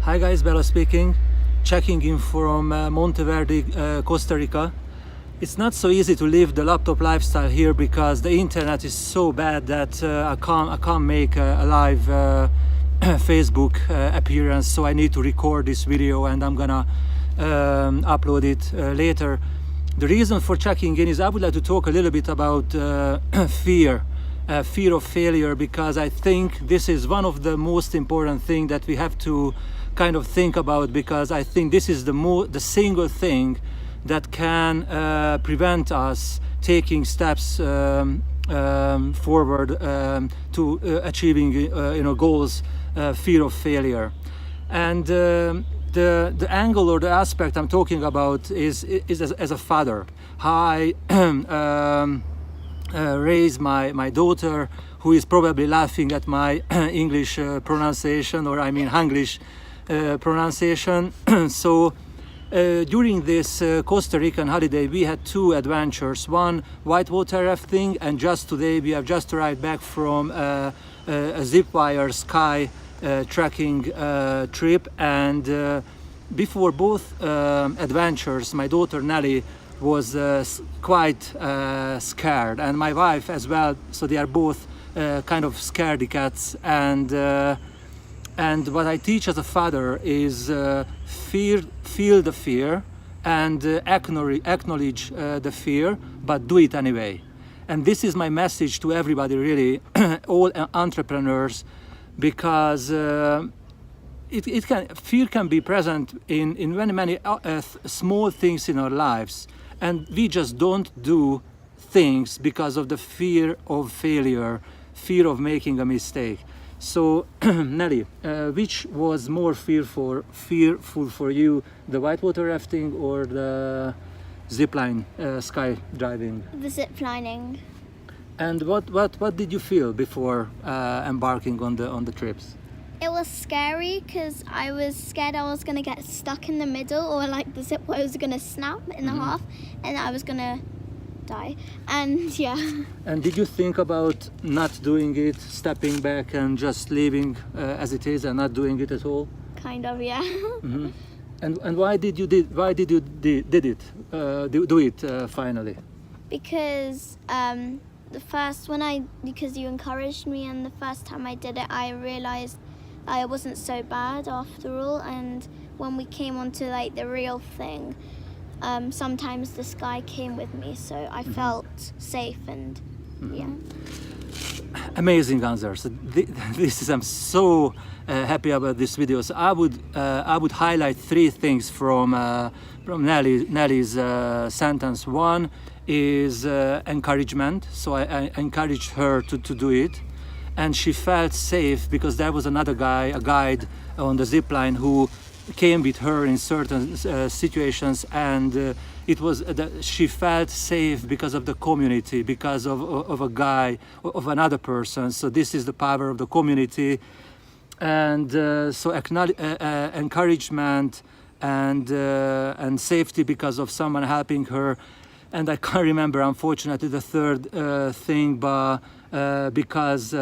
Hi guys, Bella speaking, checking in from Monteverde, Costa Rica. It's not so easy to live the laptop lifestyle here because the internet is so bad that I can't make a live Facebook appearance, so I need to record this video and I'm gonna upload it later. The reason for checking in is I would like to talk a little bit about fear of failure, because I think this is one of the most important thing that we have to kind of think about, because I think this is the single thing that can prevent us taking steps forward to achieving goals. Fear of failure. And the angle or the aspect I'm talking about is as a father, how I raise my daughter, who is probably laughing at my English pronunciation, or I mean Hanglish pronunciation. So during this Costa Rican holiday, we had two adventures. One, whitewater rafting, and just today we have just arrived back from a zipwire sky trekking trip. And before both adventures, my daughter Nelly was quite scared, and my wife as well. So they are both kind of scaredy cats. And what I teach as a father is feel the fear and acknowledge the fear, but do it anyway. And this is my message to everybody, really, all entrepreneurs, because fear can be present in many small things in our lives, and we just don't do things because of the fear of failure, fear of making a mistake. So Nelly, which was more fearful for you, the whitewater rafting or the zipline skydiving? The ziplining. And what did you feel before embarking on the trips? It was scary because I was scared I was gonna get stuck in the middle, or like the zip wire was gonna snap in half, and I was gonna die. And yeah. And did you think about not doing it, stepping back and just leaving as it is and not doing it at all? Kind of, yeah. Mm-hmm. And why did you do it finally? Because because you encouraged me, and the first time I did it, I realized I wasn't so bad after all. And when we came onto like the real thing, sometimes the sky came with me, so I felt safe. And yeah. Amazing answers. I'm so happy about this video. So I would highlight three things from Nelly's sentence. One is encouragement. So I encouraged her to do it, and she felt safe because there was another guide on the zipline who came with her in certain situations, and it was she felt safe because of the community, because of a guy, of another person. So this is the power of the community. And so encouragement and safety because of someone helping her. And I can't remember, unfortunately, the third thing, but because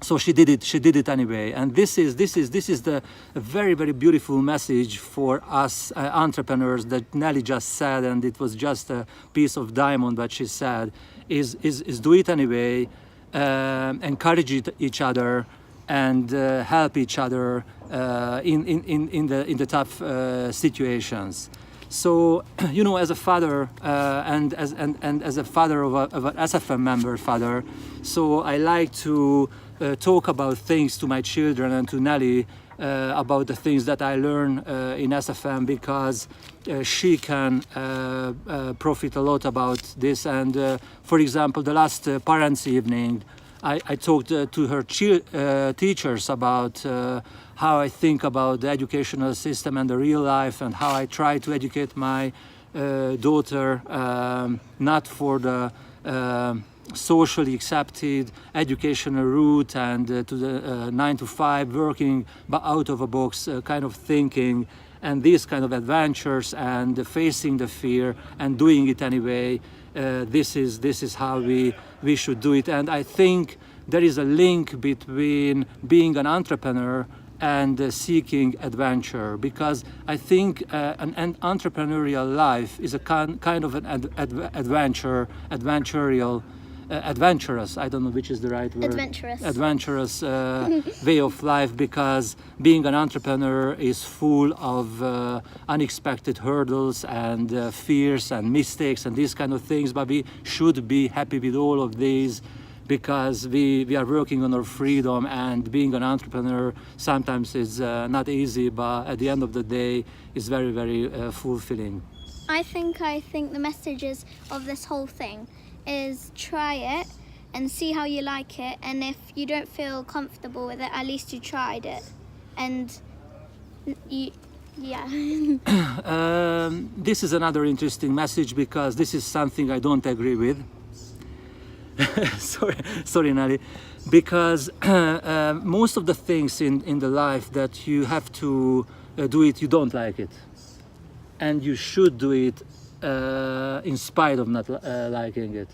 so she did it anyway. And this is the very, very beautiful message for us entrepreneurs that Nelly just said, and it was just a piece of diamond that she said, is do it anyway, encourage each other, and help each other in the tough situations. So, as a father and as a father of an SFM member father, so I like to talk about things to my children and to Nelly about the things that I learn in SFM, because she can profit a lot about this. And for example, the last parents' evening, I talked to her teachers about how I think about the educational system and the real life, and how I try to educate my daughter not for the socially accepted educational route and to the 9 to 5 working, but out of a box kind of thinking, and these kind of adventures and facing the fear and doing it anyway. This is how we should do it. And I think there is a link between being an entrepreneur and seeking adventure, because I think an entrepreneurial life is a kind of an adventurous, I don't know which is the right word. Adventurous way of life, because being an entrepreneur is full of unexpected hurdles and fears and mistakes and these kind of things, but we should be happy with all of these, because we are working on our freedom, and being an entrepreneur sometimes is not easy, but at the end of the day is very, very fulfilling. I think the messages of this whole thing is try it and see how you like it, and if you don't feel comfortable with it, at least you tried it. And this is another interesting message, because this is something I don't agree with. sorry Nelly, because most of the things in the life that you have to do it, you don't like it, and you should do it in spite of not liking it.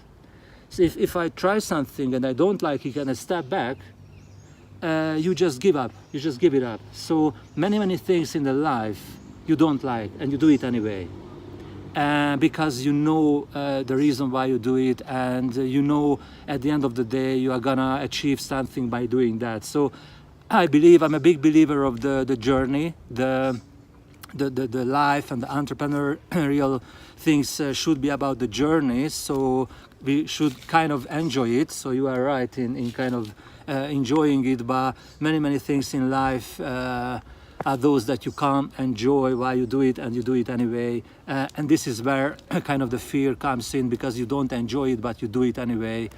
So if I try something and I don't like it and I step back, you just give up, you just give it up. So many things in the life you don't like and you do it anyway, because you know the reason why you do it, and you know at the end of the day you are gonna achieve something by doing that. So I'm a big believer of the journey, the life and the entrepreneurial things should be about the journey, so we should kind of enjoy it. So you are right in kind of enjoying it, but many things in life are those that you can't enjoy while you do it, and you do it anyway, and this is where kind of the fear comes in, because you don't enjoy it but you do it anyway,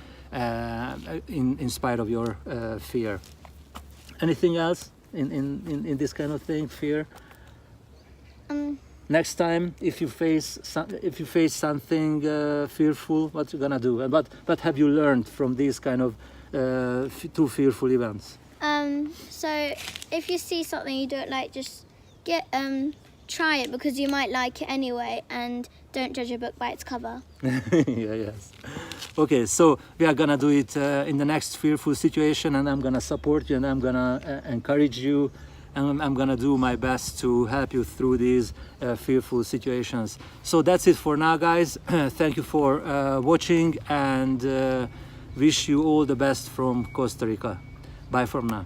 in spite of your fear. Anything else in this kind of thing, fear? Next time, if you face something fearful, what you gonna do? And what have you learned from these kind of two fearful events? So if you see something you don't like, just try it, because you might like it anyway, and don't judge a book by its cover. Yes. Okay, so we are gonna do it in the next fearful situation, and I'm gonna support you, and I'm gonna encourage you, and I'm gonna do my best to help you through these fearful situations. So that's it for now, guys. Thank you for watching, and wish you all the best from Costa Rica. Bye for now.